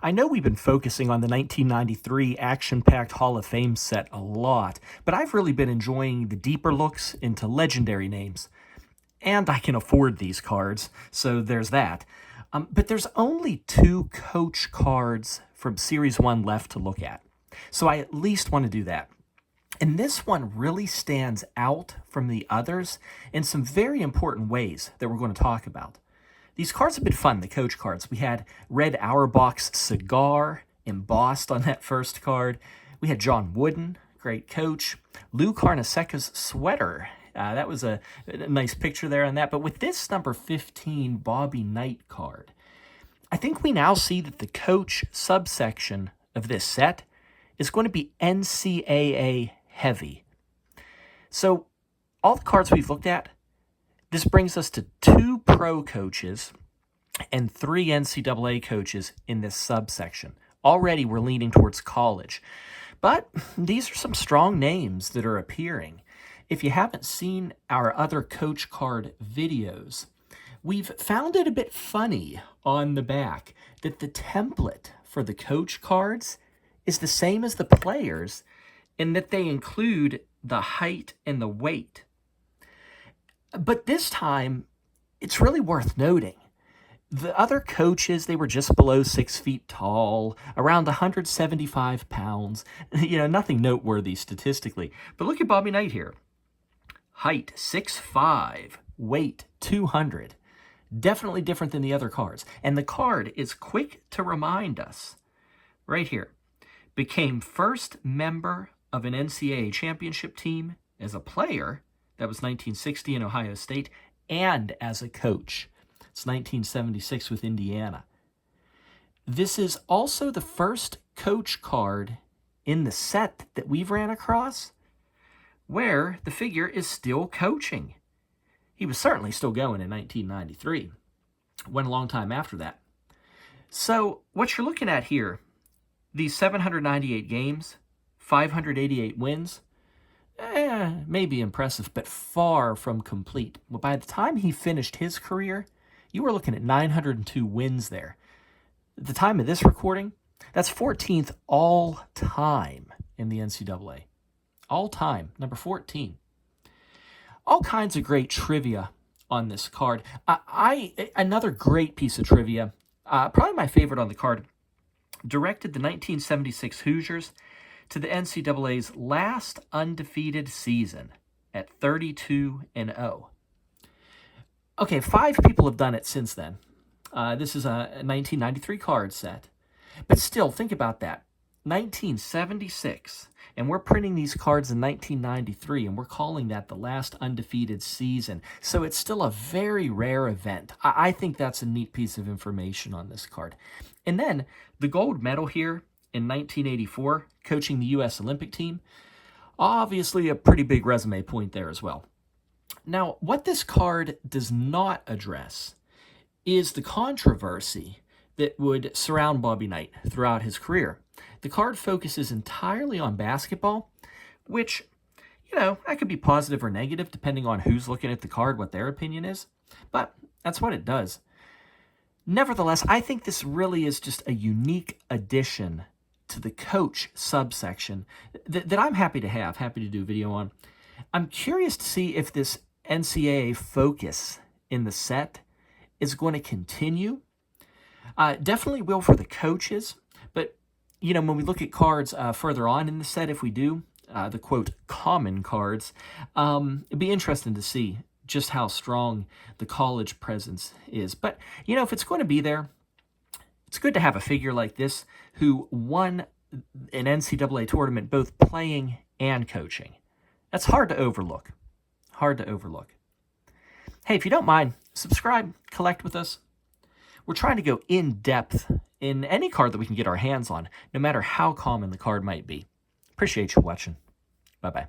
I know we've been focusing on the 1993 action-packed Hall of Fame set a lot, but I've really been enjoying the deeper looks into legendary names. And I can afford these cards, so there's that. But there's only 2 coach cards from Series 1 left to look at, so I at least want to do that. And this one really stands out from the others in some very important ways that we're going to talk about. These cards have been fun, the coach cards. We had Red Auerbach's cigar embossed on that first card. We had John Wooden, great coach. Lou Carnesecca's sweater. That was a nice picture there on that. But with this number 15 Bobby Knight card, I think we now see that the coach subsection of this set is going to be NCAA heavy. So all the cards we've looked at, this brings us to 2 pro coaches and 3 NCAA coaches in this subsection. Already we're leaning towards college. But these are some strong names that are appearing. If you haven't seen our other coach card videos, we've found it a bit funny on the back that the template for the coach cards is the same as the players in that they include the height and the weight. But this time, it's really worth noting. The other coaches, they were just below 6 feet tall, around 175 pounds. Nothing noteworthy statistically. But look at Bobby Knight here. Height, 6'5", weight, 200. Definitely different than the other cards. And the card is quick to remind us, right here, became first member of an NCAA championship team as a player. That was 1960 in Ohio State, and as a coach. It's 1976 with Indiana. This is also the first coach card in the set that we've ran across where the figure is still coaching. He was certainly still going in 1993. Went a long time after that. So what you're looking at here, these 798 games, 588 wins, may be impressive, but far from complete. Well, by the time he finished his career, you were looking at 902 wins there. At the time of this recording, that's 14th all time in the NCAA. All time, number 14. All kinds of great trivia on this card. Another great piece of trivia, probably my favorite on the card, directed the 1976 Hoosiers to the NCAA's last undefeated season at 32-0. Okay, 5 people have done it since then. This is a 1993 card set. But still, think about that. 1976, and we're printing these cards in 1993, and we're calling that the last undefeated season. So it's still a very rare event. I think that's a neat piece of information on this card. And then the gold medal here in 1984, coaching the U.S. Olympic team, obviously a pretty big resume point there as well. Now, what this card does not address is the controversy that would surround Bobby Knight throughout his career. The card focuses entirely on basketball, which, that could be positive or negative depending on who's looking at the card, what their opinion is, but that's what it does. Nevertheless, I think this really is just a unique addition to the coach subsection that I'm happy to do a video on. I'm curious to see if this NCAA focus in the set is going to continue. Definitely will for the coaches, but, when we look at cards further on in the set, if we do, the quote, common cards, it'd be interesting to see just how strong the college presence is. But, if it's going to be there, it's good to have a figure like this who won an NCAA tournament both playing and coaching. That's hard to overlook. Hey, if you don't mind, subscribe, collect with us. We're trying to go in depth in any card that we can get our hands on, no matter how common the card might be. Appreciate you watching. Bye-bye.